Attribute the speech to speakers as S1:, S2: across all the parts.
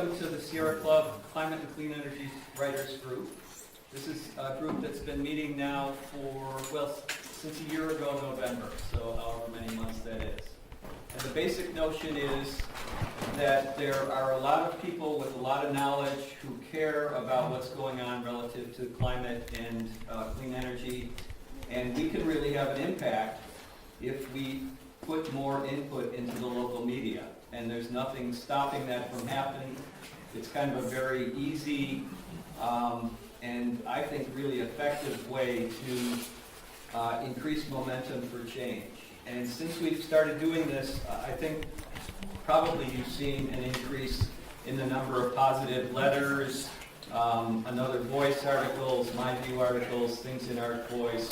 S1: welcome to the Sierra Club Climate and Clean Energy Writers Group. This is a group that's been meeting now for, well, since a year ago November, so however many months that is. And the basic notion is that there are a lot of people with a lot of knowledge who care about what's going on relative to climate and clean energy, and we can really have an impact if we put more input into the local media. And there's nothing stopping that from happening. It's kind of a very easy and I think really effective way to increase momentum for change. And since we've started doing this, I think probably you've seen an increase in the number of positive letters, Another Voice articles, My View articles, things in Our Voice.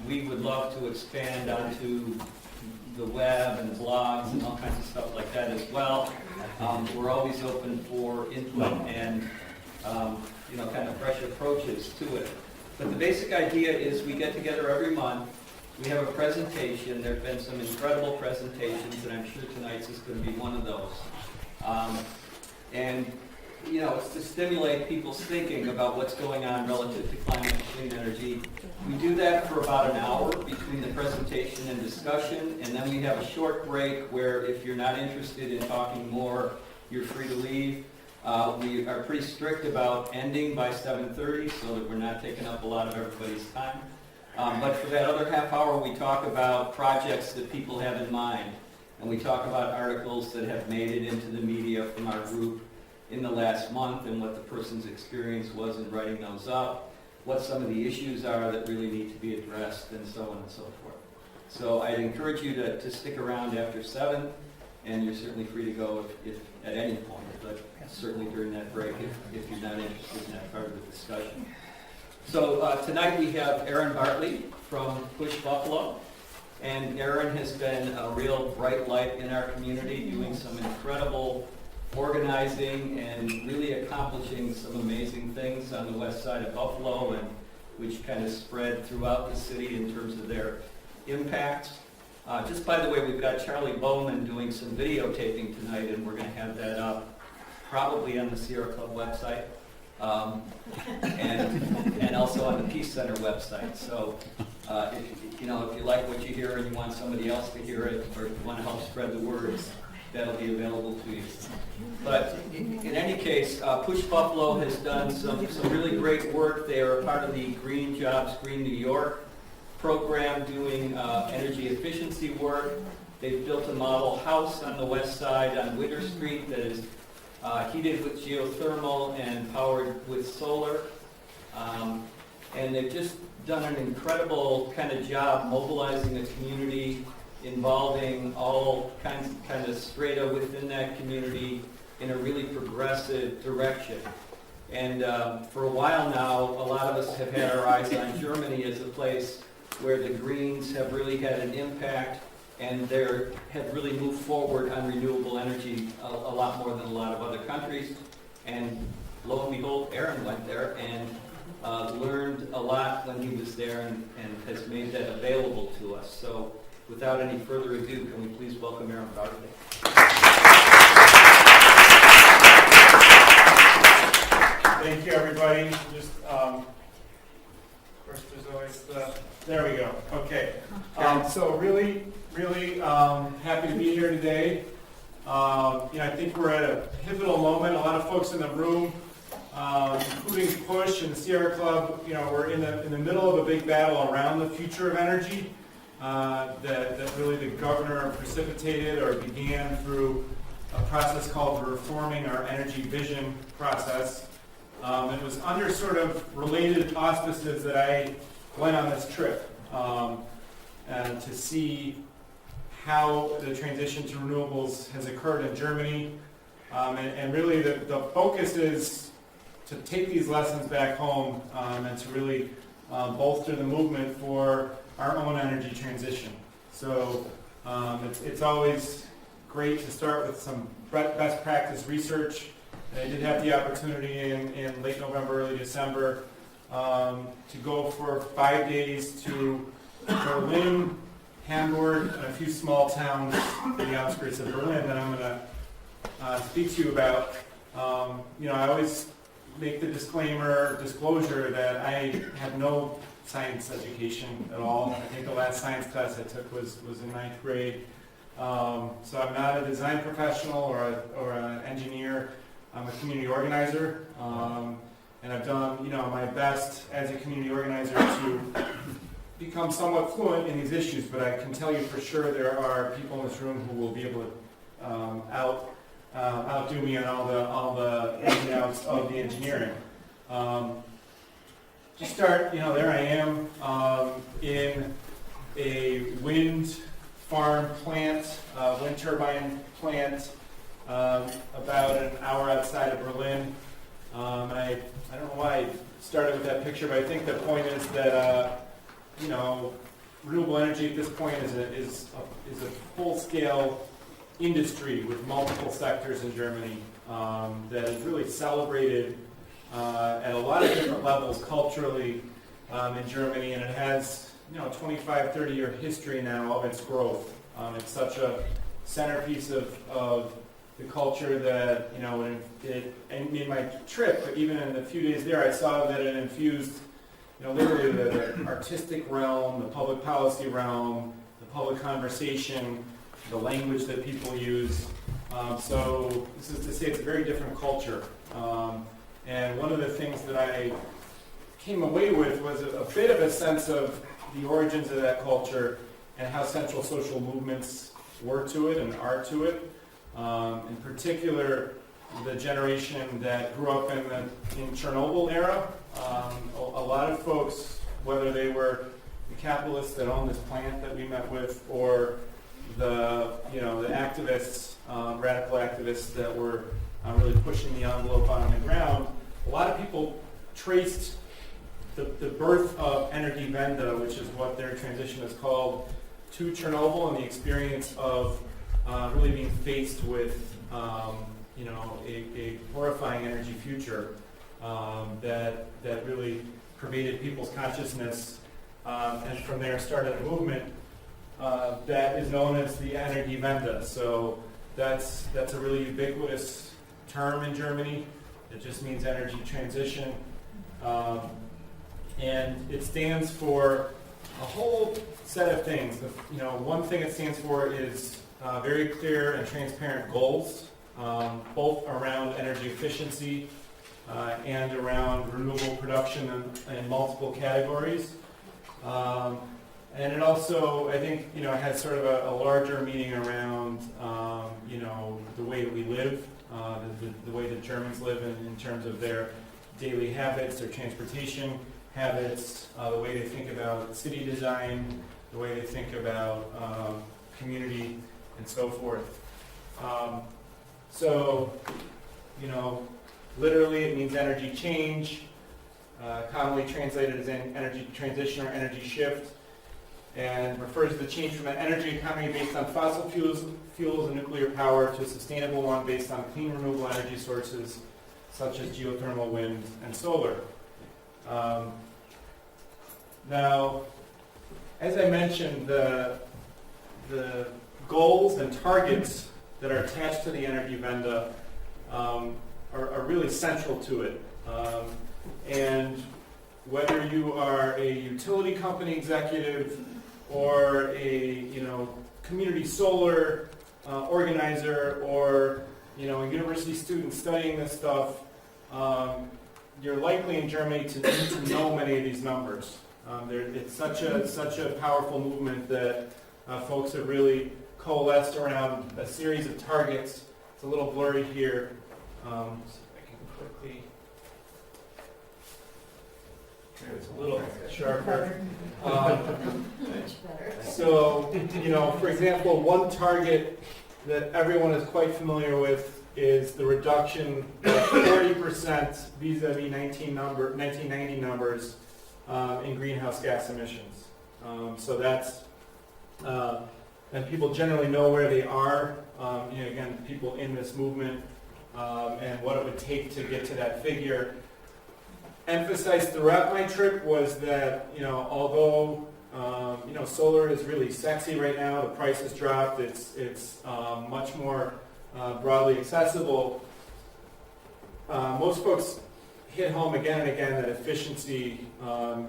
S1: We would love to expand onto the web and blogs and all kinds of stuff like that as well. We're always open for input and kind of fresh approaches to it. But the basic idea is we get together every month. We have a presentation. There have been some incredible presentations, and I'm sure tonight's is going to be one of those. It's to stimulate people's thinking about what's going on relative to climate and clean energy. We do that for about an hour between the presentation and discussion, and then we have a short break where if you're not interested in talking more, you're free to leave. We are pretty strict about ending by 7:30 so that we're not taking up a lot of everybody's time. But for that other half hour, we talk about projects that people have in mind, and we talk about articles that have made it into the media from our group in the last month and what the person's experience was in writing those up, what some of the issues are that really need to be addressed, and so on and so forth. So I'd encourage you to stick around after 7, and you're certainly free to go if at any point, but certainly during that break if you're not interested in that part of the discussion. So tonight we have Aaron Bartley from Push Buffalo, and Aaron has been a real bright light in our community, doing some incredible organizing and really accomplishing some amazing things on the west side of Buffalo, and which kind of spread throughout the city in terms of their impact. Just by the way, we've got Charlie Bowman doing some videotaping tonight, and we're going to have that up probably on the Sierra Club website and also on the Peace Center website. So if you like what you hear and you want somebody else to hear it, or if you want to help spread the word, that'll be available to you. But in any case, Push Buffalo has done some really great work. They are a part of the Green Jobs, Green New York program doing energy efficiency work. They've built a model house on the west side on Winter Street that is heated with geothermal and powered with solar. And they've just done an incredible kind of job mobilizing the community, involving all kinds of strata within that community in a really progressive direction. And for a while now, a lot of us have had our eyes on Germany as a place where the Greens have really had an impact, and they have really moved forward on renewable energy a lot more than a lot of other countries. And lo and behold, Aaron went there and learned a lot when he was there and has made that available to us. So without any further ado, can we please welcome Aaron Bartley?
S2: Thank you, everybody. Just, of course, there's always there we go. Okay. So really happy to be here today. I think we're at a pivotal moment. A lot of folks in the room, including Push and the Sierra Club, we're in the middle of a big battle around the future of energy. That really the governor precipitated or began through a process called the Reforming Our Energy Vision process. It was under sort of related auspices that I went on this trip to see how the transition to renewables has occurred in Germany. And really the focus is to take these lessons back home and to really bolster the movement for our own energy transition. So it's always great to start with some best practice research. And I did have the opportunity in late November, early December to go for 5 days to Berlin, Hamburg, and a few small towns in the outskirts of Berlin that I'm going to speak to you about. I always make the disclosure that I have no science education at all. I think the last science class I took was in ninth grade. So I'm not a design professional or an engineer. I'm a community organizer, and I've done my best as a community organizer to become somewhat fluent in these issues. But I can tell you for sure there are people in this room who will be able to outdo me on all the ins and outs of the engineering. To start, there I am in a wind farm plant, wind turbine plant, about an hour outside of Berlin. I don't know why I started with that picture, but I think the point is that renewable energy at this point is a full-scale industry with multiple sectors in Germany that is really celebrated at a lot of different levels culturally in Germany, and it has 25, 30-year history now of its growth. It's such a centerpiece of the culture that in my trip, but even in the few days there, I saw that it infused literally the artistic realm, the public policy realm, the public conversation, the language that people use. So this is to say it's a very different culture. And one of the things that I came away with was a bit of a sense of the origins of that culture and how central social movements were to it and are to it. In particular, the generation that grew up in Chernobyl era. A lot of folks, whether they were the capitalists that owned this plant that we met with, or the activists, radical activists that were really pushing the envelope on the ground, a lot of people traced the birth of Energiewende, which is what their transition is called, to Chernobyl and the experience of really being faced with a horrifying energy future that really pervaded people's consciousness, and from there started a movement that is known as the Energiewende. So that's a really ubiquitous term in Germany. It just means energy transition, and it stands for a whole set of things. One thing it stands for is very clear and transparent goals, both around energy efficiency and around renewable production in multiple categories. And it also, I think, it has sort of a larger meaning around, the way that we live, the way that Germans live in terms of their daily habits, their transportation habits, the way they think about city design, the way they think about community, and so forth. Literally it means energy change, commonly translated as energy transition or energy shift, and refers to the change from an energy economy based on fossil fuels and nuclear power to a sustainable one based on clean renewable energy sources such as geothermal, wind, and solar. Now, as I mentioned, the goals and targets that are attached to the Energiewende are really central to it. And whether you are a utility company executive or a community solar organizer or a university student studying this stuff, you're likely in Germany to need to know many of these numbers. It's such a powerful movement that folks have really coalesced around a series of targets. It's a little blurry here. See if I can quickly. It's a little sharper. So, for example, one target that everyone is quite familiar with is the reduction of 40% vis-a-vis 1990 numbers in greenhouse gas emissions. So that's, and people generally know where they are. Again, people in this movement and what it would take to get to that figure. Emphasized throughout my trip was that, although solar is really sexy right now, the price has dropped, it's much more broadly accessible. most folks hit home again and again that efficiency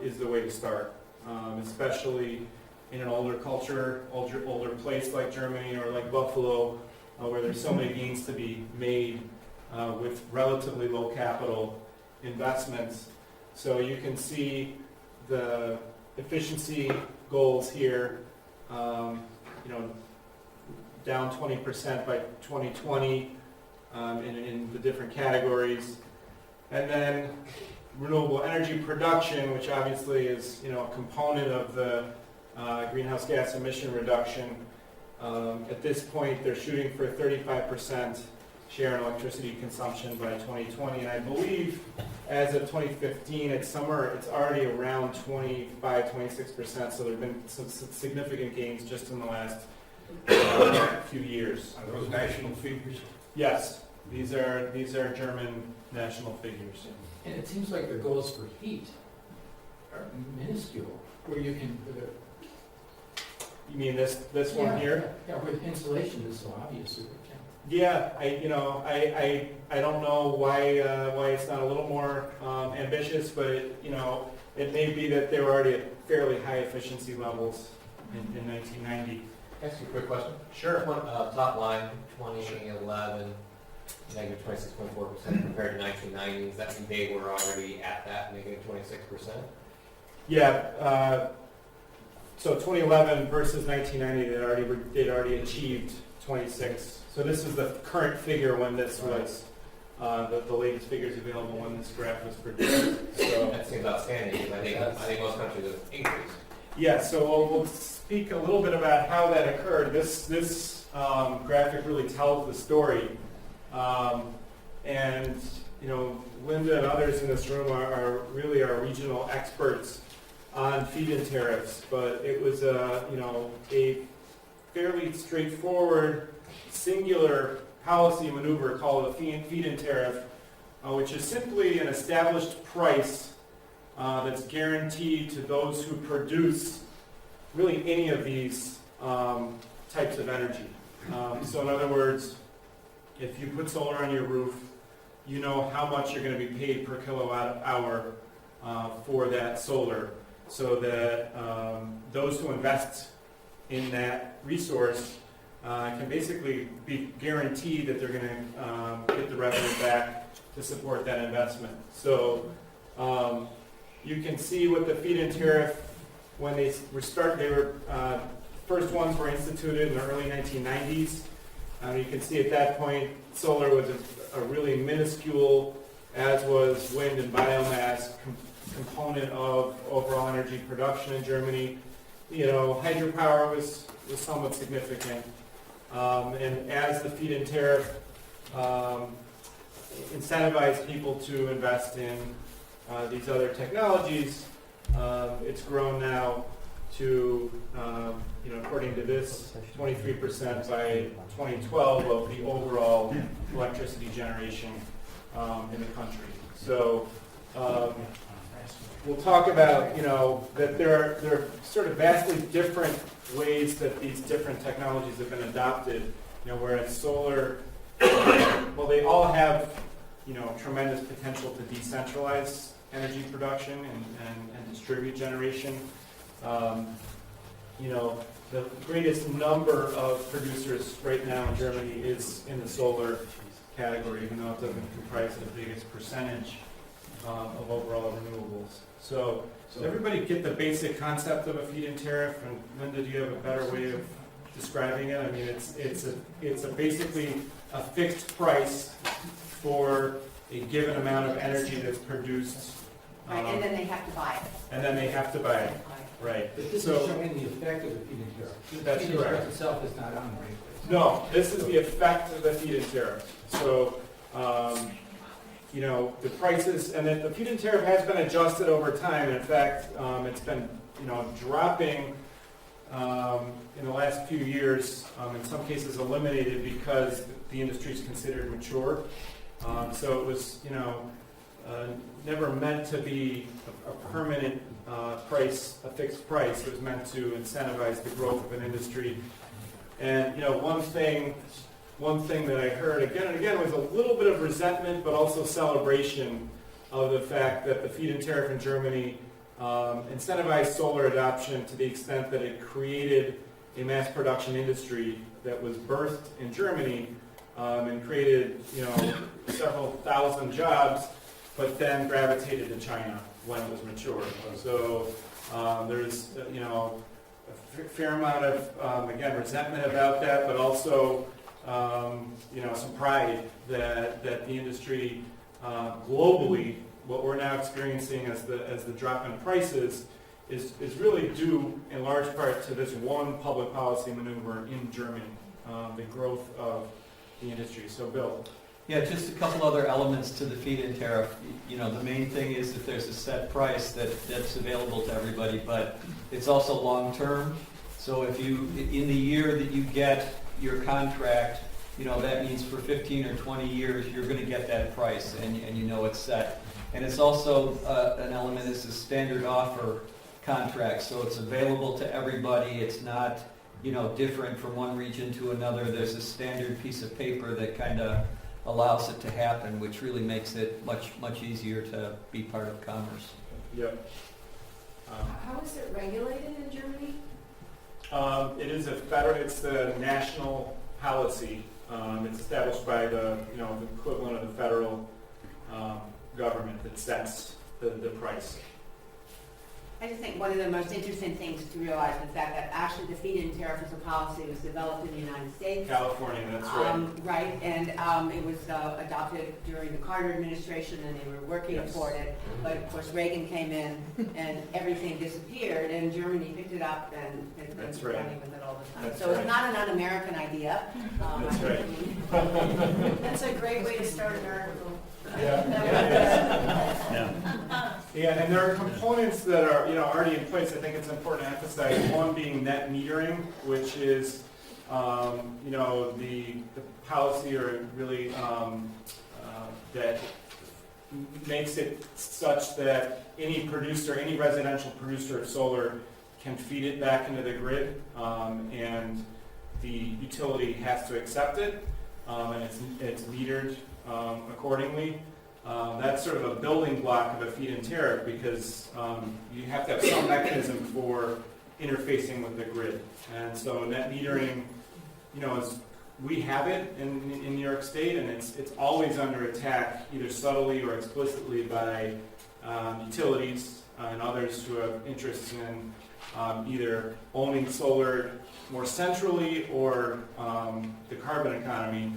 S2: is the way to start, especially in an older culture, older place like Germany or like Buffalo, where there's so many gains to be made with relatively low capital investments. So you can see the efficiency goals here, down 20% by 2020 in the different categories. And then renewable energy production, which obviously is a component of the greenhouse gas emission reduction. At this point, they're shooting for a 35% share in electricity consumption by 2020, and I believe as of 2015, it's already around 25-26%. So there have been some significant gains just in the last few years.
S3: Are those national figures?
S2: Yes, these are German national figures.
S4: And it seems like the goals for heat are minuscule, where you can put a...
S2: You mean this one here?
S4: Yeah, with insulation is so obvious.
S2: Yeah, I don't know why it's not a little more ambitious, but it may be that they were already at fairly high efficiency levels in 1990.
S5: Ask you a quick question.
S2: Sure.
S5: Top line, 2011, negative 26.4% compared to 1990. Does that mean they were already at that negative 26%?
S2: Yeah. So 2011 versus 1990, they'd already achieved 26. So this is the current figure when this was the latest figures available when this graph was produced. So
S5: that seems outstanding because I think most countries have increased.
S2: yeah. So we'll speak a little bit about how that occurred. This graphic really tells the story, and Linda and others in this room are really our regional experts on feed-in tariffs, but it was a fairly straightforward, singular policy maneuver called a feed-in tariff, which is simply an established price that's guaranteed to those who produce really any of these types of energy. So in other words, if you put solar on your roof, you know how much you're going to be paid per kilowatt hour for that solar, so that those who invest in that resource can basically be guaranteed that they're going to get the revenue back to support that investment. So you can see what the feed-in tariff, when they were first ones were instituted in the early 1990s. You can see at that point solar was a really minuscule, as was wind and biomass component of overall energy production in Germany. Hydropower was somewhat significant. And as the feed-in tariff incentivized people to invest in these other technologies, it's grown now to, according to this, 23% by 2012 of the overall electricity generation in the country. So we'll talk about, that there are sort of vastly different ways that these different technologies have been adopted. Whereas solar, well, they all have, tremendous potential to decentralize energy production and distribute generation. The greatest number of producers right now in Germany is in the solar category, even though it doesn't comprise the biggest percentage of overall renewables. So does everybody get the basic concept of a feed-in tariff? And Linda, do you have a better way of describing it? I mean, it's basically a fixed price for a given amount of energy that's produced.
S6: Right, and then they have to buy it.
S2: And then they have to buy it. Right.
S4: But this
S2: So-
S4: is showing the effect of the feed-in tariff.
S2: That's
S4: The feed-in
S2: correct.
S4: tariff itself is not on there.
S2: No, this is the effect of the feed-in tariff. So, the prices, and then the feed-in tariff has been adjusted over time. In fact, it's been, dropping in the last few years, in some cases eliminated because the industry is considered mature. So it was, never meant to be a permanent price, a fixed price. It was meant to incentivize the growth of an industry. And, one thing one thing that I heard again and again was a little bit of resentment, but also celebration of the fact that the feed-in tariff in Germany incentivized solar adoption to the extent that it created a mass production industry that was birthed in Germany and created, several thousand jobs, but then gravitated to China when it was mature. So there's, a fair amount of, again, resentment about that, but also, some pride that the industry globally, what we're now experiencing as the drop in prices, is really due in large part to this one public policy maneuver in Germany, the growth of the industry. So, Bill.
S1: Yeah, just a couple other elements to the feed-in tariff. The main thing is that there's a set price that's available to everybody, but it's also long-term. So if in the year that you get your contract, that means for 15 or 20 years, you're going to get that price, and it's set. And it's also an element is a standard offer contract, so it's available to everybody. It's not, different from one region to another. There's a standard piece of paper that kind of allows it to happen, which really makes it much, much easier to be part of commerce.
S2: Yep.
S6: How is it regulated in Germany?
S2: It is it's the national policy. It's established by the equivalent of the federal government that sets the price.
S6: I just think one of the most interesting things to realize is that actually the feed-in tariff as a policy was developed in the United States.
S2: California, that's right.
S6: Right, and it was adopted during the Carter administration, and they were working toward it. But of course, Reagan came in, and everything disappeared, and Germany picked it up and has been running with it all the time.
S2: That's
S6: so
S2: right.
S6: it's not an un-American idea.
S2: That's right.
S6: That's a great way to start an article.
S2: Yeah, and there are components that are already in place. I think it's important to emphasize. One being net metering, which is the policy or really that makes it such that any residential producer of solar can feed it back into the grid, and the utility has to accept it, and it's metered accordingly. That's sort of a building block of a feed-in tariff because you have to have some mechanism for interfacing with the grid. And so net metering, we have it in New York State, and it's always under attack, either subtly or explicitly by utilities and others who have interests in either owning solar more centrally or the carbon economy,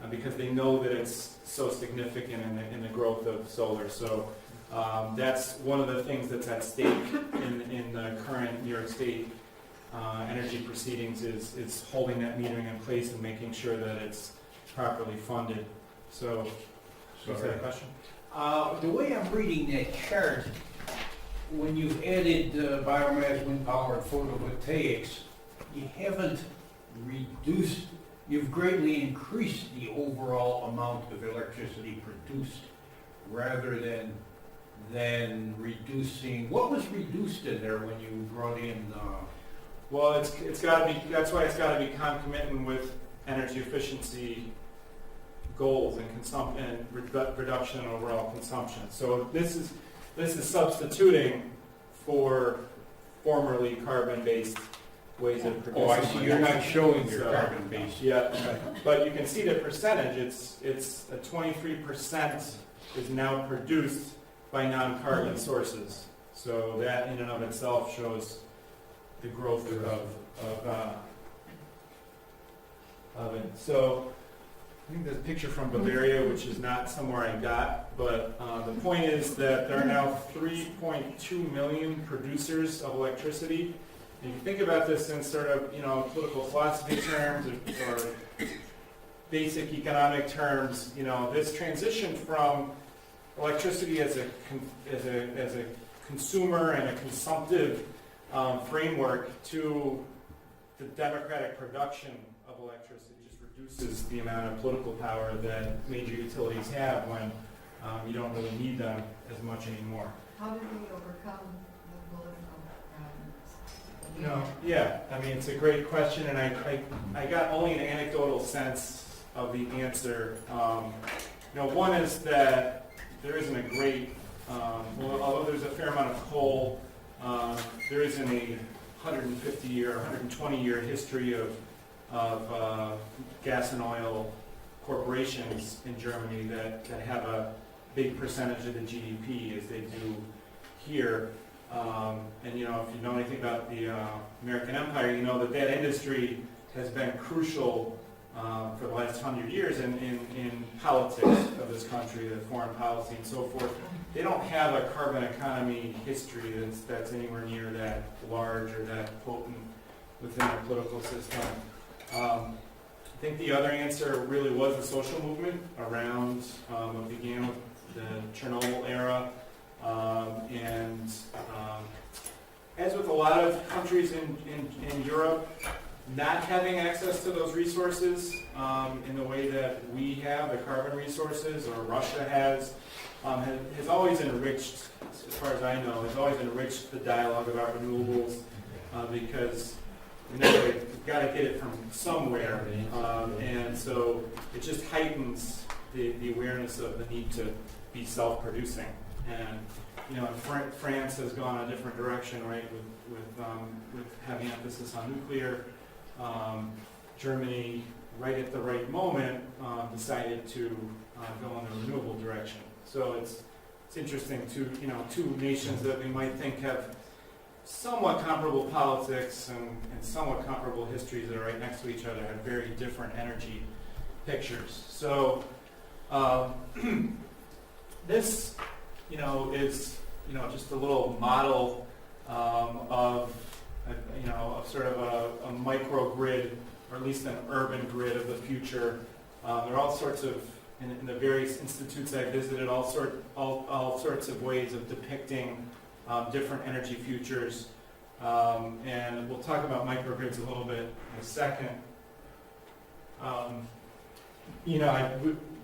S2: because they know that it's so significant in the growth of solar. So that's one of the things that's at stake in the current New York State energy proceedings is holding that metering in place and making sure that it's properly funded. So, is that a question?
S3: The way I'm reading that chart, when you've added biomass, wind power, and photovoltaics, you haven't reduced. You've greatly increased the overall amount of electricity produced rather than reducing. What was reduced in there when you brought in?
S2: Well, it's got to be. That's why it's got to be concomitant with energy efficiency goals and reduction in overall consumption. So this is substituting for formerly carbon-based ways of producing.
S3: Oh, I see. You're not showing your
S2: So,
S3: carbon base.
S2: Yeah, but you can see the percentage. It's 23% is now produced by non-carbon sources. So that in and of itself shows the growth of it. So I think there's a picture from Bavaria, which is not somewhere I got, but the point is that there are now 3.2 million producers of electricity. And if you think about this in sort of, political philosophy terms or basic economic terms, this transition from electricity as a consumer and a consumptive framework to the democratic production of electricity just reduces the amount of political power that major utilities have when you don't really need them as much anymore.
S7: How did we overcome the political problems?
S2: Yeah, I mean, it's a great question, and I got only an anecdotal sense of the answer. One is that there isn't a great, although there's a fair amount of coal, there isn't a 150-year, 120-year history of gas and oil corporations in Germany that have a big percentage of the GDP as they do here. And if you know anything about the American Empire, you know that industry has been crucial for the last 100 years in politics of this country, the foreign policy and so forth. They don't have a carbon economy history that's anywhere near that large or that potent within their political system. I think the other answer really was the social movement around what began with the Chernobyl era. As with a lot of countries in Europe, not having access to those resources in the way that we have, the carbon resources, or Russia has always enriched, as far as I know, has always enriched the dialogue about renewables because you've got to get it from somewhere. And so it just heightens the awareness of the need to be self-producing. And France has gone a different direction, right, with having emphasis on nuclear. Germany, right at the right moment, decided to go in the renewable direction. So it's interesting to two nations that we might think have somewhat comparable politics and somewhat comparable histories that are right next to each other have very different energy pictures. So this is just a little model of sort of a microgrid, or at least an urban grid of the future. There are all sorts of, in the various institutes I visited, all sorts of ways of depicting different energy futures. And we'll talk about microgrids a little bit in a second.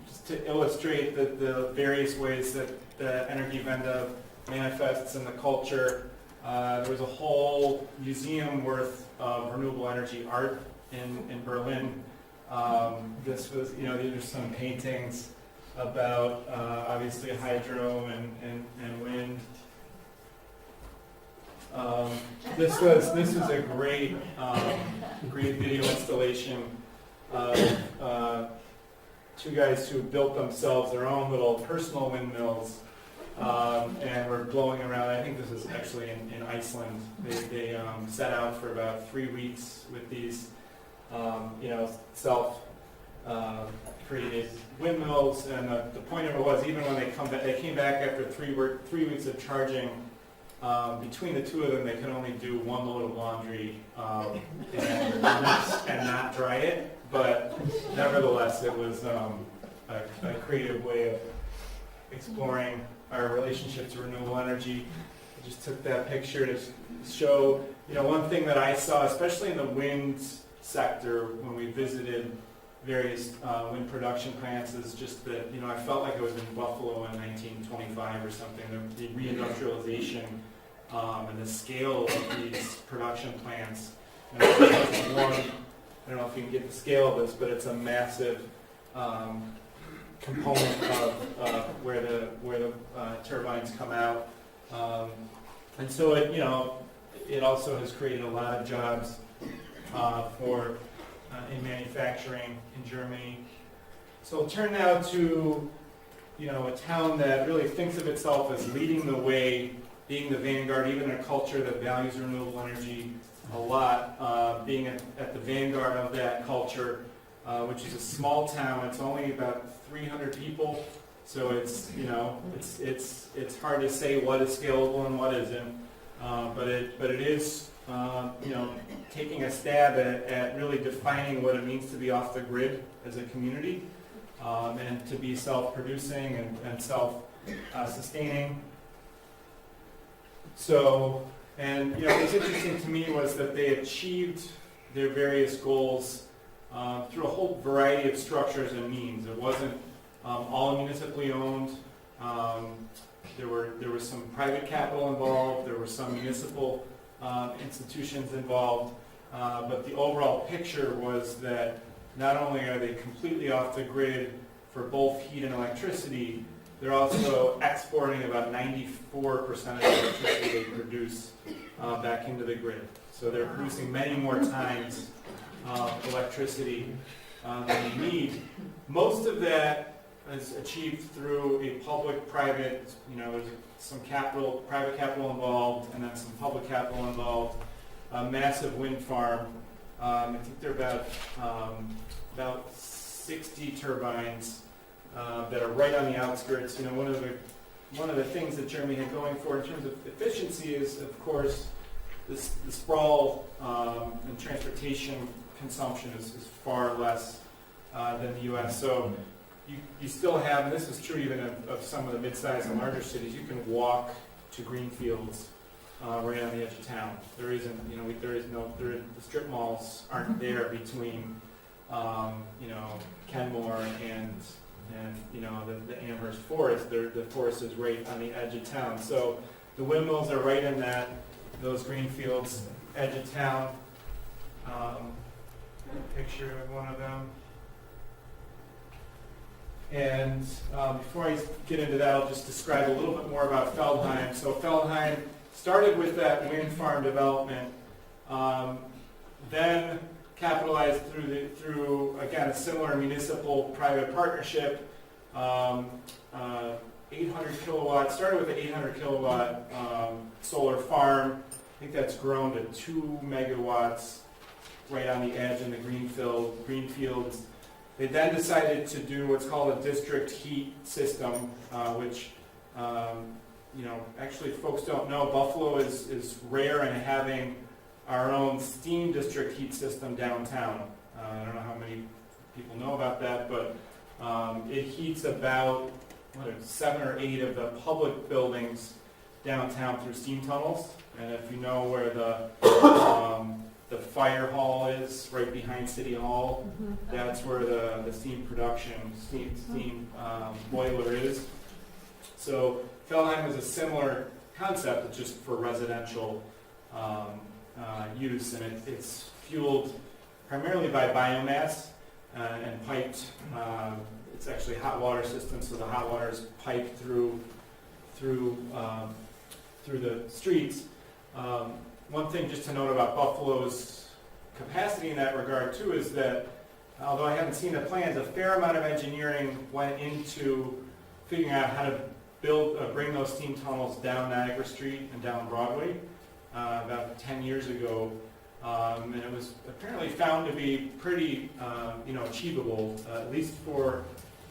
S2: Just to illustrate the various ways that the Energiewende manifests in the culture, there was a whole museum worth of renewable energy art in Berlin. This was, these are some paintings about obviously hydro and wind. This was a great video installation of two guys who built themselves their own little personal windmills. And we're blowing around. I think this is actually in Iceland. They set out for about 3 weeks with these, self-created windmills. And the point of it was, even when they came back after 3 weeks of charging. Between the two of them, they could only do one load of laundry and not dry it. But nevertheless, it was a creative way of exploring our relationship to renewable energy. I just took that picture to show, one thing that I saw, especially in the wind sector when we visited various wind production plants, is just that, I felt like I was in Buffalo in 1925 or something. The reindustrialization and the scale of these production plants. And I don't know if you can get the scale of this, but it's a massive component of where the turbines come out, and so it also has created a lot of jobs in manufacturing in Germany. So we'll turn now to a town that really thinks of itself as leading the way, being the vanguard, even a culture that values renewable energy a lot, being at the vanguard of that culture, which is a small town. It's only about 300 people, so it's hard to say what is scalable and what isn't. But it is taking a stab at really defining what it means to be off the grid as a community, and to be self-producing and self-sustaining. So, what's interesting to me was that they achieved their various goals through a whole variety of structures and means. It wasn't all municipally owned. There was some private capital involved. There were some municipal institutions involved. But the overall picture was that not only are they completely off the grid for both heat and electricity, they're also exporting about 94% of the electricity they produce back into the grid. So they're producing many more times electricity than they need. Most of that is achieved through a public-private, there's some capital, private capital involved, and then some public capital involved. A massive wind farm. I think there are about 60 turbines that are right on the outskirts. One of the things that Germany had going for in terms of efficiency is, of course, the sprawl and transportation consumption is far less than the U.S. So you still have, and this is true even of some of the mid-sized and larger cities, you can walk to green fields right on the edge of town. There isn't, the strip malls aren't there between, Kenmore and the Amherst Forest. The forest is right on the edge of town. So the windmills are right in those green fields, edge of town. Picture of one of them. And before I get into that, I'll just describe a little bit more about Feldheim. So Feldheim started with that wind farm development, then capitalized through again a similar municipal-private partnership. 800 kilowatts. Started with an 800 kilowatt solar farm. I think that's grown to 2 megawatts right on the edge in the green fields. They then decided to do what's called a district heat system, which actually folks don't know. Buffalo is rare in having our own steam district heat system downtown. I don't know how many people know about that, but it heats about 7 or 8 of the public buildings downtown through steam tunnels. And if you know where the fire hall is, right behind City Hall, that's where the steam production, steam boiler is. So Feldheim is a similar concept, it's just for residential use, and it's fueled primarily by biomass and piped. It's actually a hot water system, so the hot water is piped through the streets. One thing just to note about Buffalo's capacity in that regard too is that, although I haven't seen the plans, a fair amount of engineering went into figuring out how to bring those steam tunnels down Niagara Street and down Broadway about 10 years ago, and it was apparently found to be pretty, achievable, at least for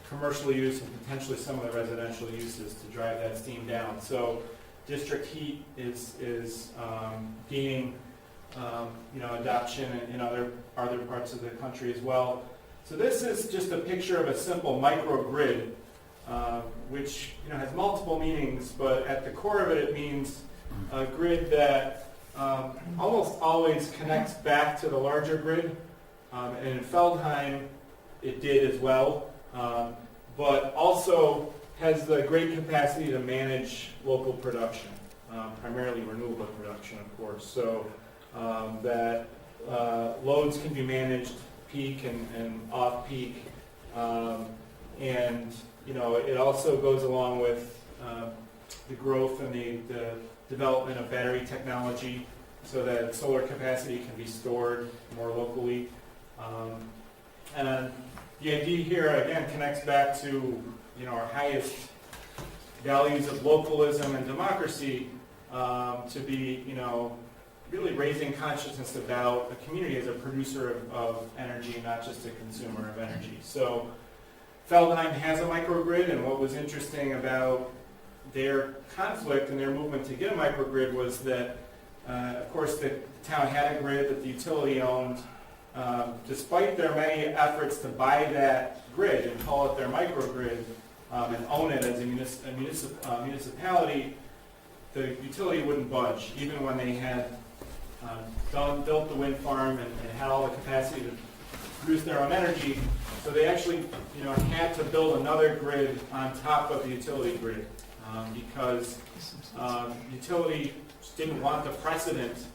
S2: commercial use and potentially some of the residential uses to drive that steam down. So district heat is gaining, adoption in other parts of the country as well. So this is just a picture of a simple microgrid, which has multiple meanings, but at the core of it, it means a grid that almost always connects back to the larger grid. And in Feldheim, it did as well, but also has the great capacity to manage local production, primarily renewable production, of course. So that loads can be managed peak and off-peak, and it also goes along with the growth and the development of battery technology, so that solar capacity can be stored more locally. And the idea here again connects back to our highest values of localism and democracy, to be really raising consciousness about the community as a producer of energy, not just a consumer of energy. So Feldheim has a microgrid, and what was interesting about their conflict and their movement to get a microgrid was that, of course, the town had a grid that the utility owned. Despite their many efforts to buy that grid and call it their microgrid and own it as a municipality, the utility wouldn't budge, even when they had built the wind farm and had all the capacity to produce their own energy. So they actually, had to build another grid on top of the utility grid because utility just didn't want the precedent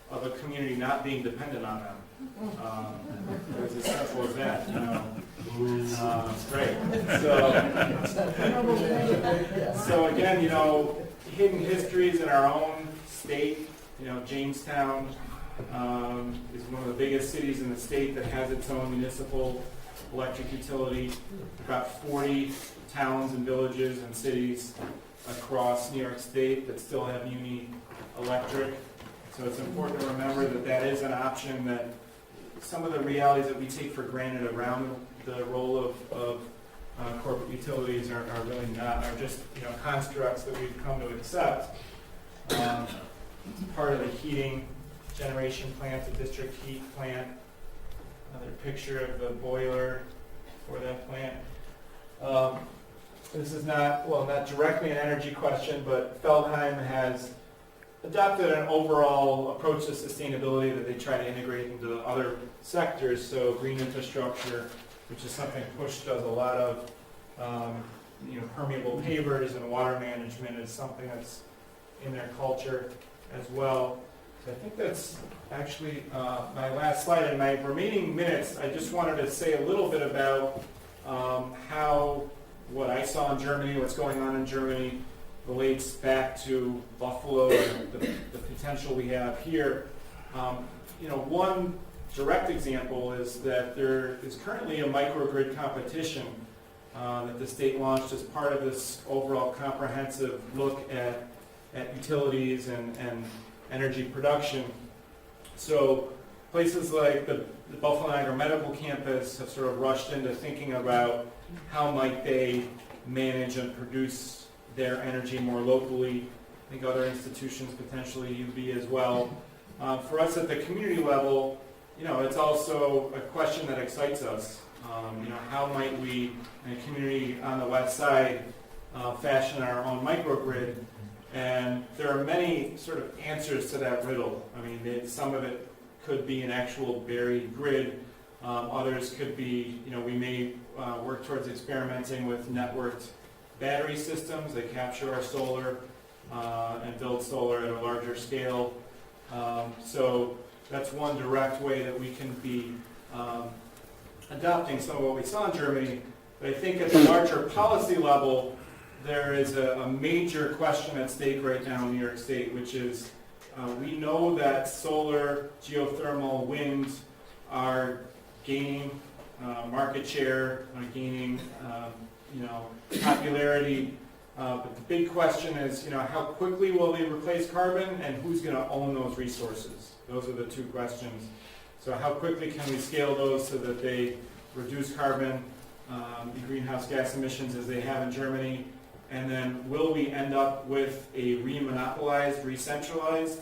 S2: of a community not being dependent on them. It was as simple as that, you know. Right. So again, you know, hidden histories in our own state. You know, Jamestown is one of the biggest cities in the state that has its own municipal electric utility. About 40 towns and villages and cities across New York State that still have muni electric. So it's important to remember that that is an option, that some of the realities that we take for granted around the role of corporate utilities are really not, are just, you know, constructs that we've come to accept. It's part of the heating generation plant, the district heat plant. Another picture of the boiler for that plant. This is not directly an energy question, but Feldheim has adopted an overall approach to sustainability that they try to integrate into other sectors. So green infrastructure, which is something Push does a lot of, permeable pavers and water management is something that's in their culture as well. So I think that's actually my last slide. In my remaining minutes, I just wanted to say a little bit about how what I saw in Germany, what's going on in Germany, relates back to Buffalo and the potential we have here. One direct example is that there is currently a microgrid competition that the state launched as part of this overall comprehensive look at utilities and energy production. So places like the Buffalo Niagara Medical Campus have sort of rushed into thinking about how might they manage and produce their energy more locally. I think other institutions, potentially UB as well. For us at the community level, it's also a question that excites us. How might we, in a community on the west side, fashion our own microgrid? And there are many sort of answers to that riddle. I mean, some of it could be an actual buried grid. Others could be, we may work towards experimenting with networked battery systems that capture our solar and build solar at a larger scale. So that's one direct way that we can be adopting some of what we saw in Germany. But I think at the larger policy level, there is a major question at stake right now in New York State, which is we know that solar, geothermal, wind are gaining market share, are gaining popularity. But the big question is, how quickly will they replace carbon, and who's going to own those resources? Those are the two questions. So how quickly can we scale those so that they reduce carbon, the greenhouse gas emissions as they have in Germany? And then will we end up with a remonopolized, re-centralized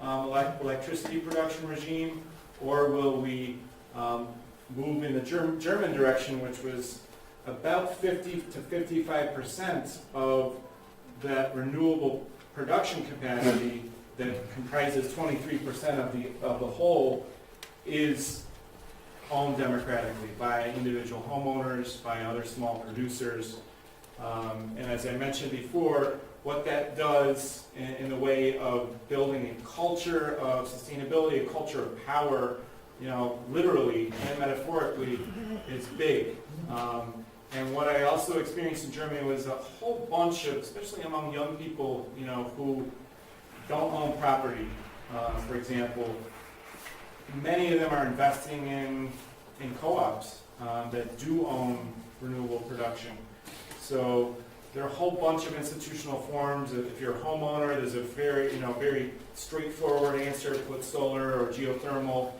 S2: electricity production regime, or will we move in the German direction, which was about 50 to 55% of that renewable production capacity that comprises 23% of the whole is owned democratically by individual homeowners, by other small producers. And as I mentioned before, what that does in the way of building a culture of sustainability, a culture of power, literally and metaphorically, is big. And what I also experienced in Germany was a whole bunch of, especially among young people, who don't own property, for example. Many of them are investing in co-ops that do own renewable production. So there are a whole bunch of institutional forms. If you're a homeowner, there's a very, very straightforward answer: put solar or geothermal,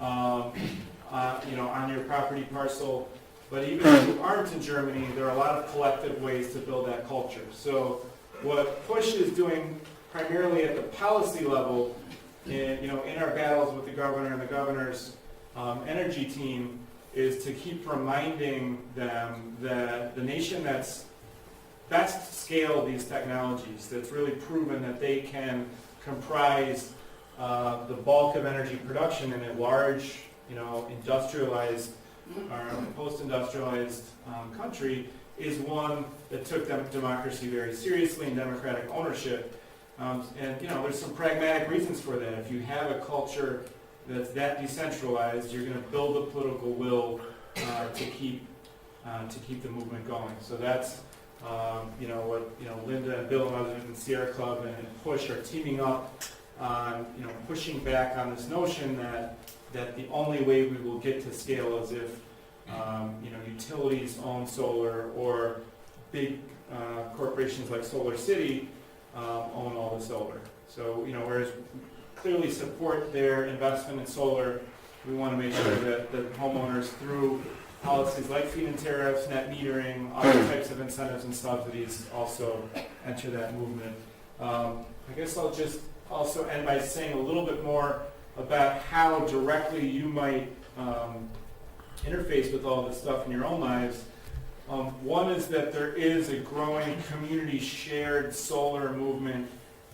S2: on your property parcel. But even if you aren't in Germany, there are a lot of collective ways to build that culture. So what Push is doing primarily at the policy level, in our battles with the governor and the governor's energy team, is to keep reminding them that the nation that's best scaled these technologies, that's really proven that they can comprise the bulk of energy production in a large, industrialized or post-industrialized country, is one that took democracy very seriously and democratic ownership. And there's some pragmatic reasons for that. If you have a culture that's that decentralized, you're going to build the political will to keep the movement going. So that's what Linda and Bill and others in the Sierra Club and Push are teaming up on pushing back on this notion that the only way we will get to scale is if utilities own solar or big corporations like Solar City own all the solar. So whereas clearly support their investment in solar, we want to make sure that homeowners through policies like feed-in tariffs, net metering, other types of incentives and subsidies also enter that movement. I guess I'll just also end by saying a little bit more about how directly you might interface with all this stuff in your own lives. One is that there is a growing community shared solar movement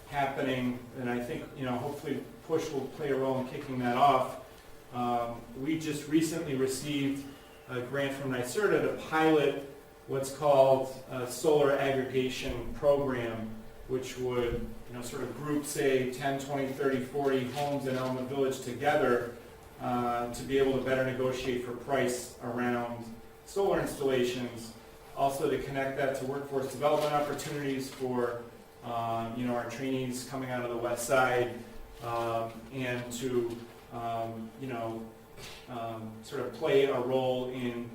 S2: happening, and I think hopefully Push will play a role in kicking that off. We just recently received a grant from NYSERDA to pilot what's called a solar aggregation program, which would sort of group, say, 10, 20, 30, 40 homes in Element Village together to be able to better negotiate for price around solar installations. Also to connect that to workforce development opportunities for our trainees coming out of the West Side, and to sort of play a role in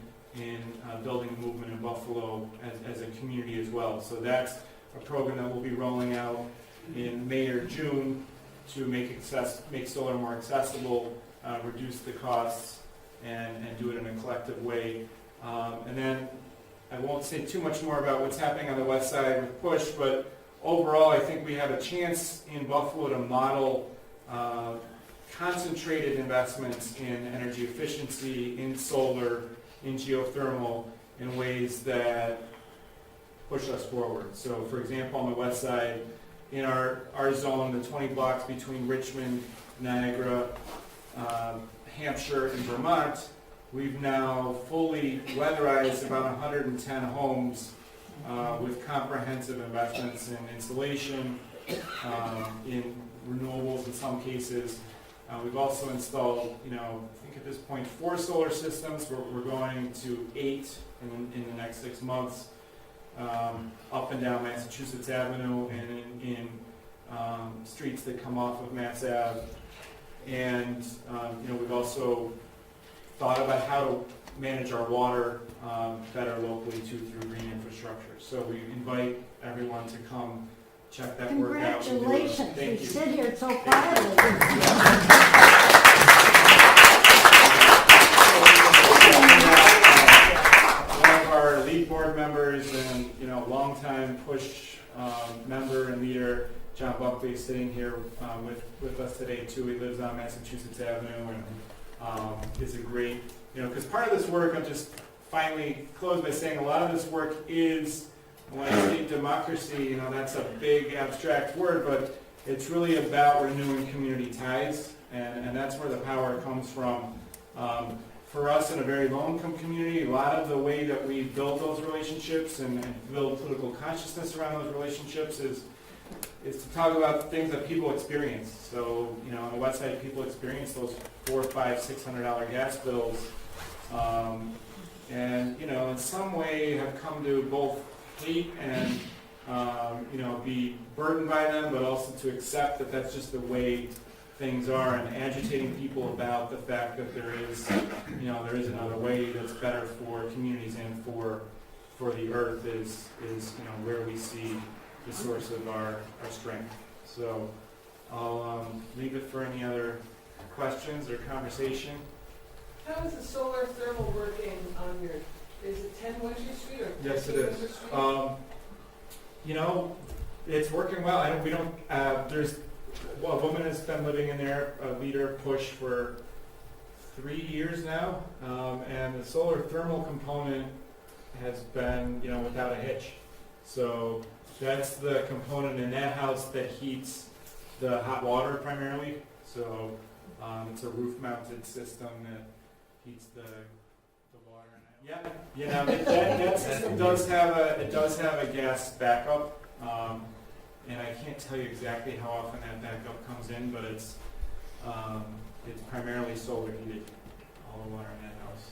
S2: building a movement in Buffalo as a community as well. So that's a program that we'll be rolling out in May or June to make solar more accessible, reduce the costs, and do it in a collective way. And then I won't say too much more about what's happening on the West Side with Push, but overall I think we have a chance in Buffalo to model concentrated investments in energy efficiency, in solar, in geothermal, in ways that push us forward. So for example, on the West Side, in our zone, the 20 blocks between Richmond, Niagara, Hampshire, and Vermont, we've now fully weatherized about 110 homes with comprehensive investments in insulation, in renewables in some cases. We've also installed, I think at this point, 4 solar systems. We're going to 8 in the next 6 months, up and down Massachusetts Avenue and in streets that come off of Mass Ave. And we've also thought about how to manage our water better locally too through green infrastructure. So we invite everyone to come check that work out.
S8: Congratulations,
S2: Thank
S8: you
S2: you.
S8: sit here so quietly.
S2: One of our lead board members and longtime Push member and leader, John Bartley, is sitting here with us today too. He lives on Massachusetts Avenue and is a great, because part of this work, I'll just finally close by saying a lot of this work is, when I say democracy, that's a big abstract word, but it's really about renewing community ties, and that's where the power comes from. For us in a very low-income community, a lot of the way that we build those relationships and build political consciousness around those relationships is to talk about things that people experience. So, on the West Side, people experience those $400, $500, $600 gas bills, and in some way have come to both hate and be burdened by them, but also to accept that that's just the way things are, and agitating people about the fact that there is another way that's better for communities and for the earth is where we see the source of our strength. So I'll leave it for any other questions or conversation.
S9: How is the solar thermal working on your, is it 10 Winter Street or 15
S2: Yes, it
S9: Winter
S2: is.
S9: Street?
S2: It's working well. There's a woman that's been living in there, a leader Push for 3 years now, and the solar thermal component has been, without a hitch. So that's the component in that house that heats the hot water primarily. So it's a roof-mounted system that heats the water. Yeah, that system does have a gas backup, and I can't tell you exactly how often that backup comes in, but it's it's primarily solar heated, all the water in that house.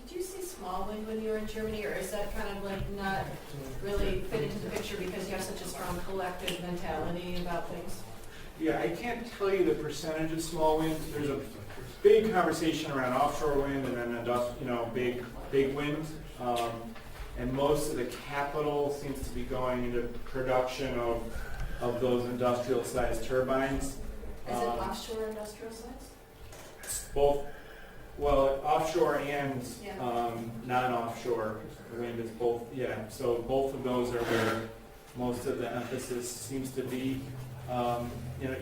S8: Did you see small wind when you were in Germany, or is that kind of like not really fit into the picture because you have such a strong collective mentality about things?
S2: Yeah, I can't tell you the percentage of small wind. There's a big conversation around offshore wind and then big wind. And most of the capital seems to be going into production of those industrial-sized turbines.
S8: Is it offshore industrial sites?
S2: Both, well, offshore and
S8: Yeah.
S2: non-offshore wind is both, yeah. So both of those are where most of the emphasis seems to be.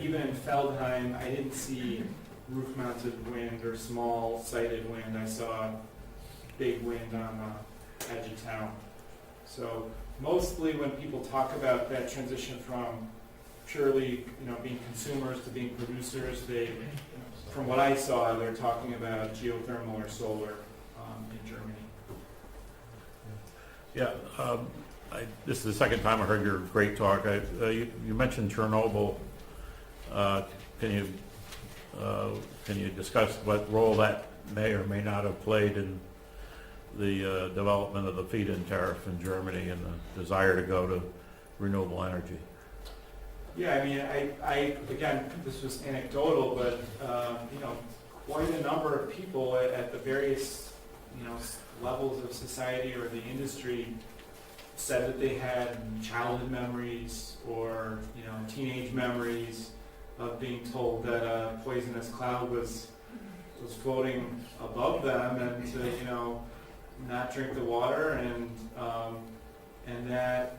S2: Even in Feldheim, I didn't see roof-mounted wind or small-sited wind. I saw big wind on the edge of town. So mostly when people talk about that transition from purely, being consumers to being producers, from what I saw, they're talking about geothermal or solar in Germany.
S10: Yeah, this is the second time I heard your great talk. You mentioned Chernobyl. Can you discuss what role that may or may not have played in the development of the feed-in tariff in Germany and the desire to go to renewable energy?
S2: Yeah, I mean, I again, this was anecdotal, but quite a number of people at the various levels of society or the industry said that they had childhood memories or teenage memories of being told that a poisonous cloud was floating above them and to not drink the water and that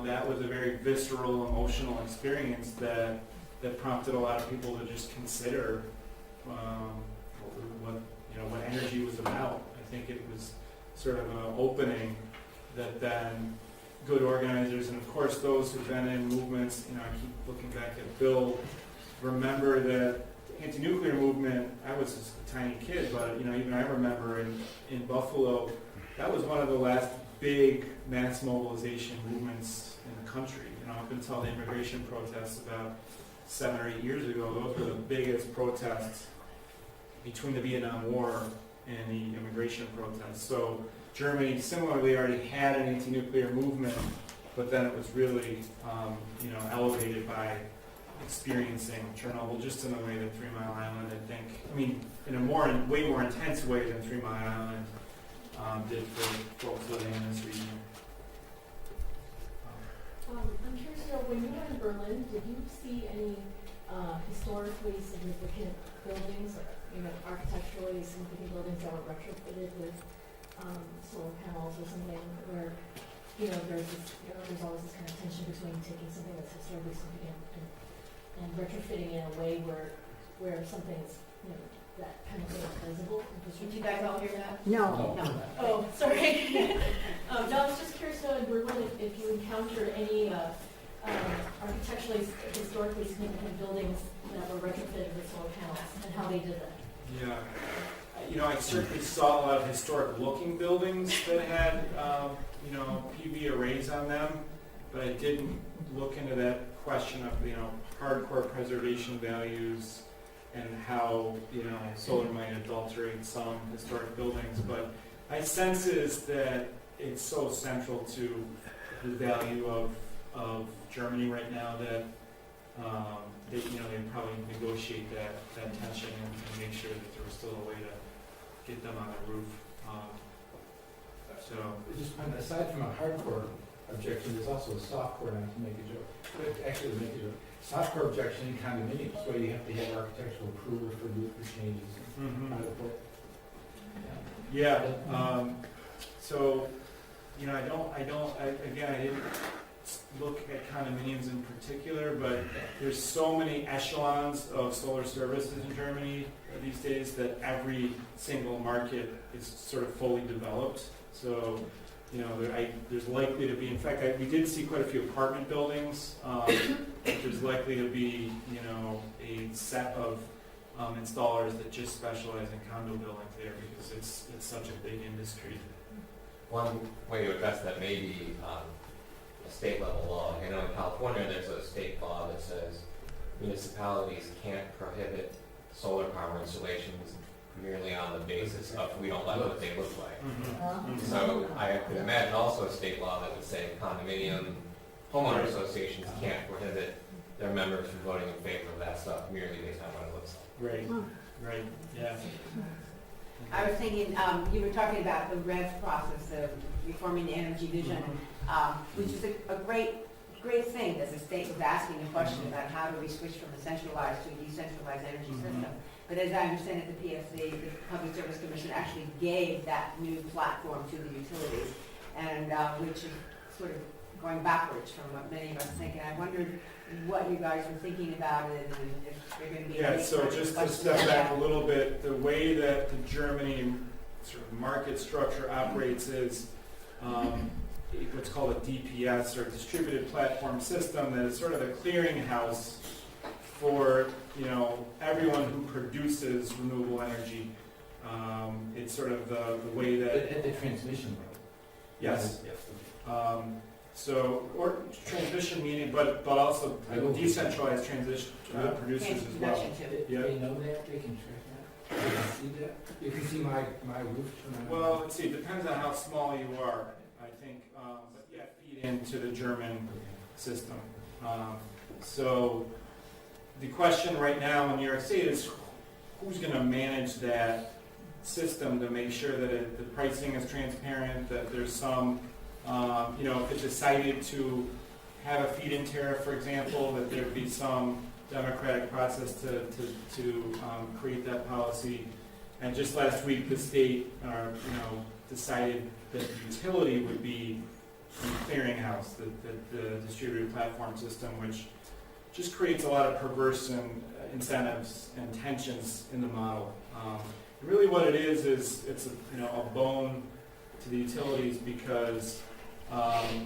S2: that was a very visceral emotional experience that prompted a lot of people to just consider what energy was about. I think it was sort of an opening that then good organizers and of course those who've been in movements, I keep looking back at Bill, remember that the anti-nuclear movement, I was just a tiny kid, but even I remember in Buffalo, that was one of the last big mass mobilization movements in the country. Up until the immigration protests about 7 or 8 years ago, those were the biggest protests between the Vietnam War and the immigration protests. So Germany similarly already had an anti-nuclear movement, but then it was really, elevated by experiencing Chernobyl just in the way that 3 Mile Island, in a way more intense way than 3 Mile Island did for folks living in this region.
S11: I'm curious to know, when you were in Berlin, did you see any historically significant buildings, or architecturally significant buildings that were retrofitted with solar panels or something where there's always this kind of tension between taking something that's historically significant and retrofitting in a way where something's that kind of thing is visible.
S6: Did you guys all hear that?
S7: No.
S6: No.
S11: Oh, sorry. No, I was just curious to know in Berlin if you encountered any architecturally, historically significant buildings that were retrofitted with solar panels and how they did that.
S2: Yeah. I certainly saw a lot of historic looking buildings that had, PV arrays on them, but I didn't look into that question of, hardcore preservation values and how, solar might adulterate some historic buildings. But my sense is that it's so central to the value of Germany right now that they probably negotiate that tension and make sure that there was still a way to get them on the roof.
S4: Just aside from a hardcore objection, there's also a softcore, not to make a joke, but actually to make a joke. Softcore objection in condominiums, where you have to have architectural approval for changes.
S2: Mm-hmm.
S4: Out of court.
S2: Yeah. So, I didn't look at condominiums in particular, but there's so many echelons of solar services in Germany these days that every single market is sort of fully developed. So, there's likely to be, in fact, we did see quite a few apartment buildings. There's likely to be, a set of installers that just specialize in condo buildings there because it's such a big industry.
S5: One way to address that may be a state level law. In California there's a state law that says municipalities can't prohibit solar power installations merely on the basis of we don't like what they look like. So I could imagine also a state law that would say condominium homeowner associations can't prohibit their members from voting in favor of that stuff merely based on what it looks like.
S2: Right, right, yeah.
S6: I was thinking, you were talking about the REV process of reforming the energy vision, which is a great thing that the state was asking a question about how do we switch from a centralized to a decentralized energy system. But as I understand it, the PSC, the Public Service Commission, actually gave that new platform to the utilities, and which is sort of going backwards from what many of us think. And I wondered what you guys were thinking about it, and if they're going to be.
S2: Yeah, so just to step back a little bit, the way that the Germany sort of market structure operates is what's called a DPS, or distributed platform system, that is sort of a clearinghouse for everyone who produces renewable energy. It's sort of the way that
S4: At the transmission level.
S2: yes.
S4: Yes.
S2: Or transmission meaning, but also decentralized transition producers as well. Yeah.
S4: They know that, they can track that, they can see that. You can see my roof.
S2: Well, let's see, it depends on how small you are, I think, but yeah, feed into the German system. So the question right now in New York State is who's going to manage that system to make sure that the pricing is transparent, that there's some, if it decided to have a feed-in tariff, for example, that there be some democratic process to create that policy. And just last week, the state, decided that the utility would be the clearinghouse, the distributed platform system, which just creates a lot of perverse incentives and tensions in the model. Really, what it is it's a bone to the utilities because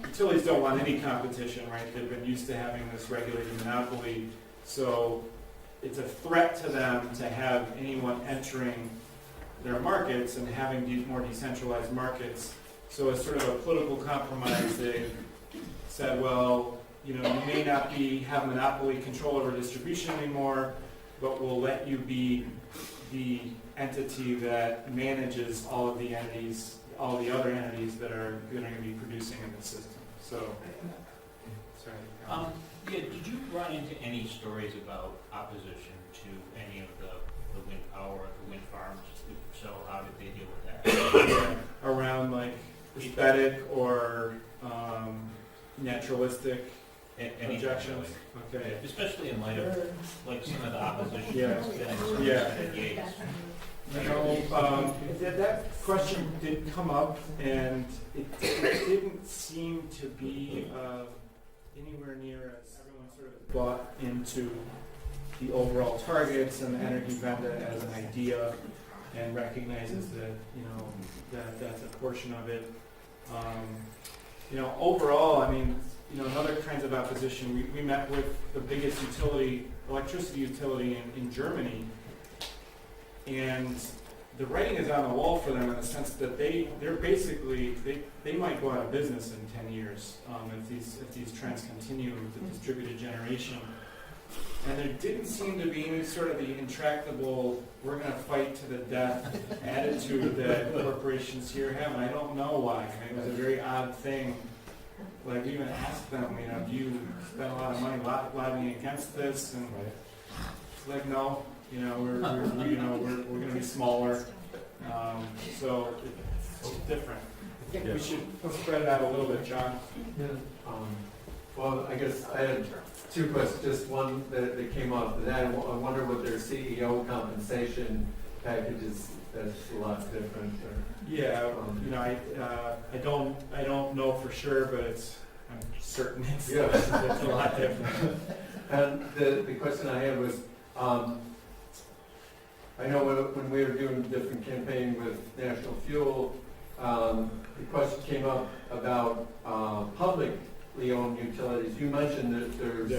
S2: utilities don't want any competition, right? They've been used to having this regulated monopoly, so it's a threat to them to have anyone entering their markets and having more decentralized markets. So as sort of a political compromise, they said, well, you may not have monopoly control over distribution anymore, but we'll let you be the entity that manages all of the entities, all the other entities that are going to be producing in the system. So, sorry.
S12: Yeah, did you run into any stories about opposition to any of the wind power or the wind farms? If so, how did they deal with that?
S2: Around like aesthetic or naturalistic
S12: Any
S2: objections?
S12: really.
S2: Okay.
S12: Especially in light of like some of the opposition.
S2: Yeah. Yeah.
S12: At Yates.
S2: That question did come up, and it didn't seem to be anywhere near as everyone sort of bought into the overall targets and the energy venda as an idea, and recognizes that that's a portion of it. Overall, other kinds of opposition. We met with the biggest electricity utility in Germany. And the writing is on the wall for them in the sense that they're basically they might go out of business in 10 years if these trends continue with the distributed generation. And there didn't seem to be any sort of the intractable, we're going to fight to the death attitude that corporations here have, and I don't know why. It was a very odd thing. Like, we even asked them, do you spend a lot of money lobbying against this? And it's like, no. We're going to be smaller, so it's different. I think we should spread it out a little bit, John.
S13: Yeah. Well, I guess I had two questions. Just one that came up, and I wonder what their CEO compensation package is. That's a lot different.
S2: Yeah, I don't know for sure, but I'm certain it's a lot different.
S13: And the question I had was. I know when we were doing a different campaign with National Fuel, the question came up about publicly owned utilities. You mentioned that there's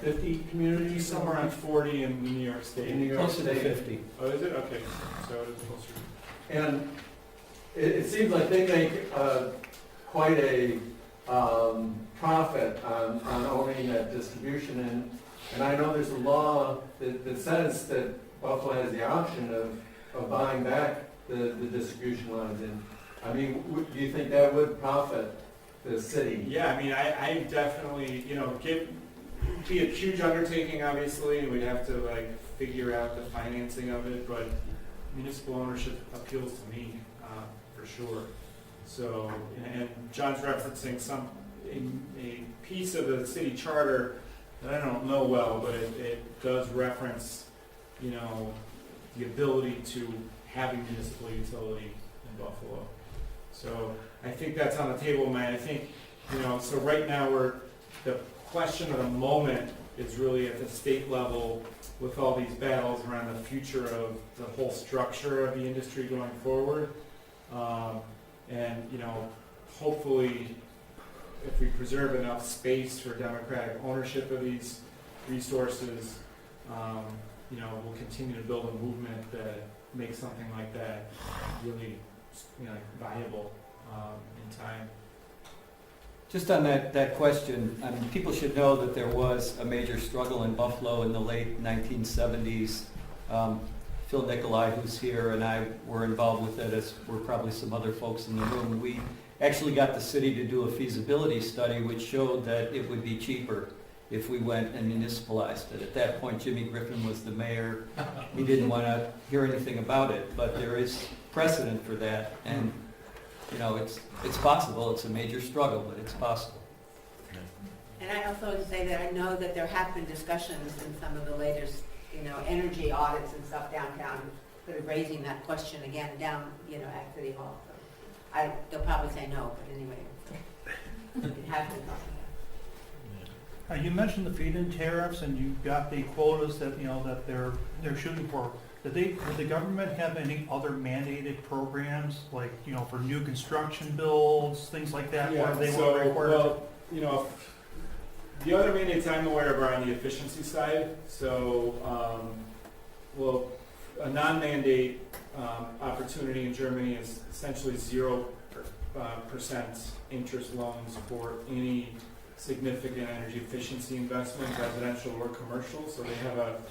S13: 50 communities?
S2: Somewhere around 40 in New York State.
S13: In New York
S4: Closer to
S13: State.
S4: 50.
S2: Oh, is it? Okay. So it is closer.
S13: And it seems like they make quite a profit on owning that distribution. And I know there's a law that says that Buffalo has the option of buying back the distribution lines. And, I mean, do you think that would profit the city?
S2: Yeah, I mean, I definitely, you know, be a huge undertaking, obviously, and we'd have to like figure out the financing of it, but municipal ownership appeals to me, for sure. So, and John's referencing a piece of the city charter that I don't know well, but it does reference, you know, the ability to have a municipal utility in Buffalo. So I think that's on the table, man. I think, you know, so right now the question of the moment is really at the state level with all these battles around the future of the whole structure of the industry going forward. And, you know, hopefully if we preserve enough space for democratic ownership of these resources, you know, we'll continue to build a movement that makes something like that really, you know, viable in time.
S1: Just on that question, I mean, people should know that there was a major struggle in Buffalo in the late 1970s. Phil Nicolai, who's here, and I were involved with it, as were probably some other folks in the room. We actually got the city to do a feasibility study which showed that it would be cheaper if we went and municipalized it. At that point, Jimmy Griffin was the mayor. He didn't want to hear anything about it, but there is precedent for that, and you know, it's possible. It's a major struggle, but it's possible.
S6: And I also would say that I know that there have been discussions in some of the latest, you know, energy audits and stuff downtown, sort of raising that question again down, you know, at City Hall. So they'll probably say no, but anyway, it has been talking about.
S14: You mentioned the feed-in tariffs, and you've got the quotas that, you know, that they're shooting for. Did the government have any other mandated programs, like, you know, for new construction builds, things like that, where they were required?
S2: Well, you know, the other mandates I'm aware of are on the efficiency side. So, well, a non-mandate opportunity in Germany is essentially 0% interest loans for any significant energy efficiency investment, residential or commercial. So they have a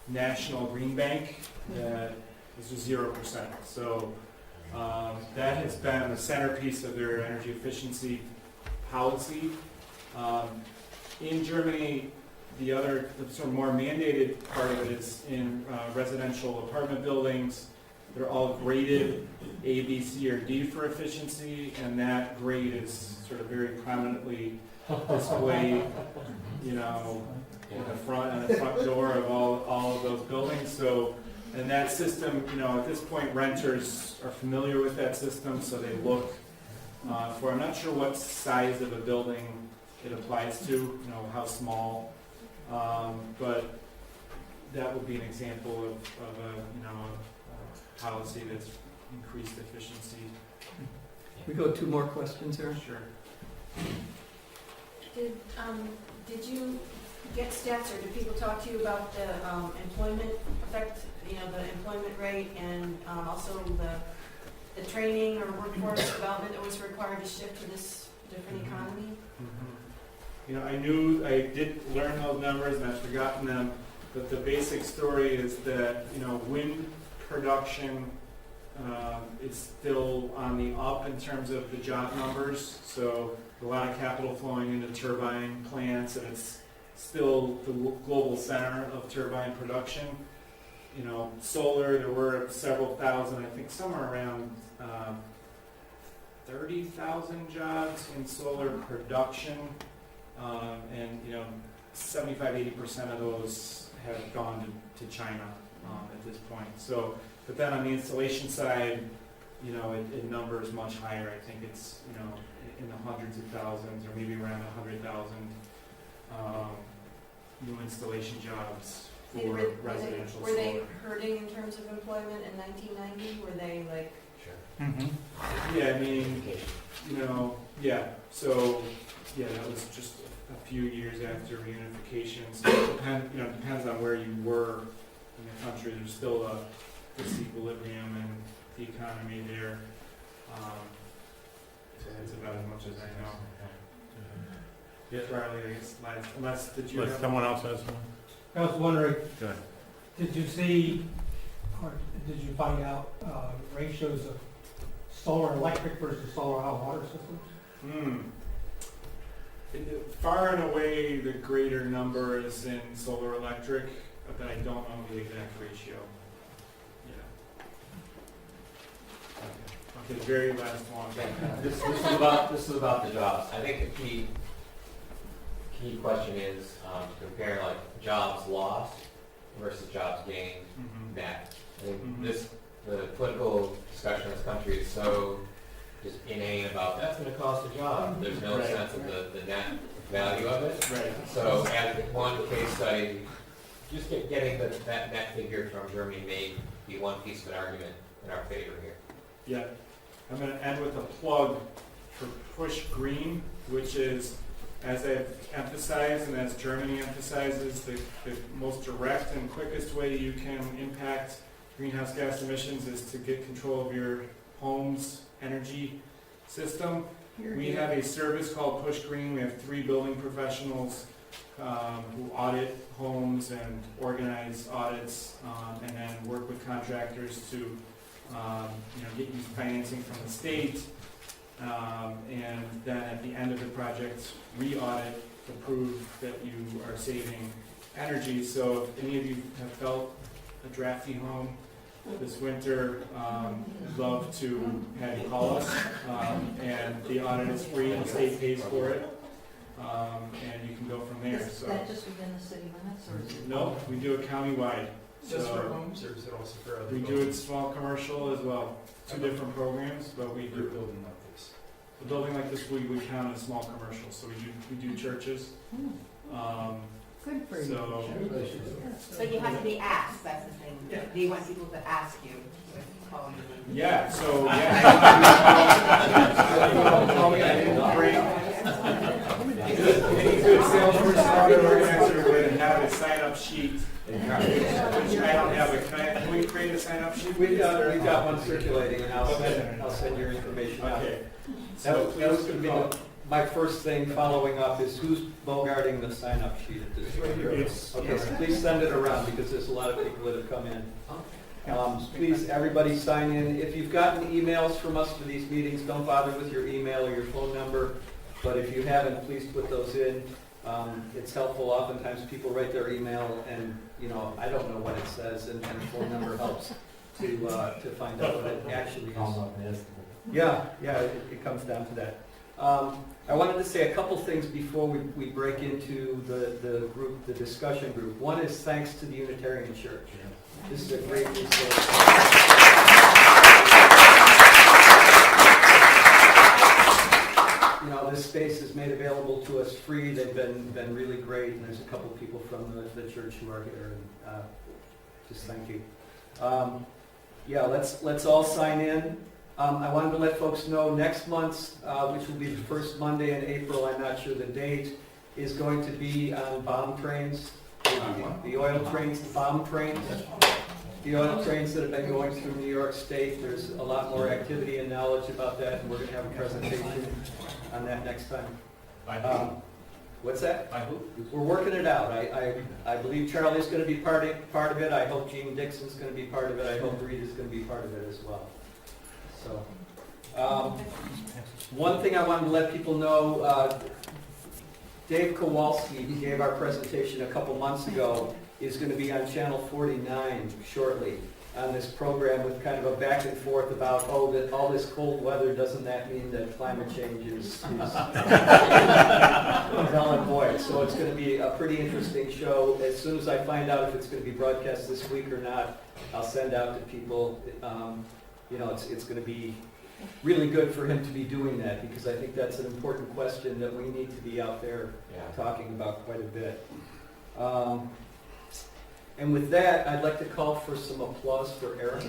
S2: national green bank that is 0%. So that has been the centerpiece of their energy efficiency policy. In Germany, the sort of more mandated part of it is in residential apartment buildings. They're all graded A, B, C, or D for efficiency, and that grade is sort of very prominently displayed, you know, in the front door of all of those buildings. So, and that system, you know, at this point, renters are familiar with that system, so they look for. I'm not sure what size of a building it applies to, you know, how small, but that would be an example of a, you know, a policy that's increased efficiency.
S1: We go 2 more questions here.
S2: Sure.
S8: Did you get stats, or did people talk to you about the employment effect, you know, the employment rate, and also the training or workforce development that was required to shift to this different economy?
S2: You know, I did learn those numbers and I've forgotten them, but the basic story is that, you know, wind production is still on the up in terms of the job numbers. So a lot of capital flowing into turbine plants, and it's still the global center of turbine production. You know, solar, there were several thousand, I think somewhere around 30,000 jobs in solar production. And, you know, 75–80% of those have gone to China at this point. So, but then on the installation side, you know, it numbers much higher. I think it's, you know, in the hundreds of thousands, or maybe around 100,000 new installation jobs for residential solar.
S8: Were they hurting in terms of employment in 1990? Were they like?
S2: Sure. Yeah, I mean, you know, yeah. So, yeah, that was just a few years after reunification. So it depends on where you were in the country. There's still a disequilibrium in the economy there. That's about as much as I know. Yes, Riley, I guess last, unless did you have?
S10: Someone else has one?
S3: I was wondering,
S10: Go ahead.
S15: Did you see, or did you find out ratios of solar electric versus solar hot water systems?
S2: Far and away, the greater number is in solar electric, but I don't know the exact ratio. Yeah. Okay, very last one.
S5: This is about the jobs. I think the key question is to compare like jobs lost versus jobs gained net. I think the political discussion in this country is so just inane about that's going to cost a job. There's no sense of the net value of it.
S2: Right.
S5: So as one case study, just getting that net figure from Germany may be one piece of an argument in our favor here.
S2: Yeah. I'm going to end with a plug for Push Green, which is, as I've emphasized and as Germany emphasizes, the most direct and quickest way you can impact greenhouse gas emissions is to get control of your home's energy system. We have a service called Push Green. We have 3 building professionals who audit homes and organize audits and then work with contractors to get you financing from the state, and then at the end of the project, re-audit to prove that you are saving energy. So if any of you have felt a drafty home this winter, I'd love to have you call us, and the audit is free and the state pays for it, and you can go from there.
S7: Is that just within the city limits, or is it?
S2: No, we do it countywide.
S4: Just for homes, or is it also for other?
S2: We do it small commercial as well. 2 different programs, but we
S4: You're
S2: do
S4: building like this.
S2: a building like this. We count as small commercial, so we do churches.
S7: Good for you.
S2: So
S6: But you have to be asked, that's the thing. Do you want people to ask you?
S2: yeah, so yeah. Any good salesperson out there organizer would have a sign-up sheet. Which I don't have it. Can we create a sign-up sheet?
S1: We've got one circulating, and I'll send your information out.
S2: Okay.
S1: So
S2: So
S1: that was going to be my first thing following up is who's bogarting the sign-up sheet at this point?
S2: It's-
S1: Okay, so please send it around because there's a lot of people that have come in. Please, everybody sign in. If you've gotten emails from us for these meetings, don't bother with your email or your phone number. But if you haven't, please put those in. It's helpful. Oftentimes people write their email and, I don't know what it says, and the phone number helps to find out what it actually is. Yeah, it comes down to that. I wanted to say a couple things before we break into the discussion group. One is thanks to the Unitarian Church. This is a great resource. This space is made available to us free. They've been really great, and there's a couple people from the church who are here, and just thank you. Let's all sign in. I wanted to let folks know next month, which will be the first Monday in April, I'm not sure the date, is going to be on bomb trains, the oil trains, the bomb trains. The oil trains that have been going through New York State. There's a lot more activity and knowledge about that, and we're going to have a presentation on that next time.
S12: By who?
S1: What's that?
S12: By who?
S1: We're working it out. I believe Charlie's going to be part of it. I hope Gene Dixon's going to be part of it. I hope Reed is going to be part of it as well. So, one thing I wanted to let people know, Dave Kowalski, who gave our presentation a couple months ago, is going to be on Channel 49 shortly on this program with kind of a back and forth about, that all this cold weather, doesn't that mean that climate change is null and void? So it's going to be a pretty interesting show. As soon as I find out if it's going to be broadcast this week or not, I'll send out to people. It's going to be really good for him to be doing that, because I think that's an important question that we need to be out there talking about quite a bit. And with that, I'd like to call for some applause for Eric.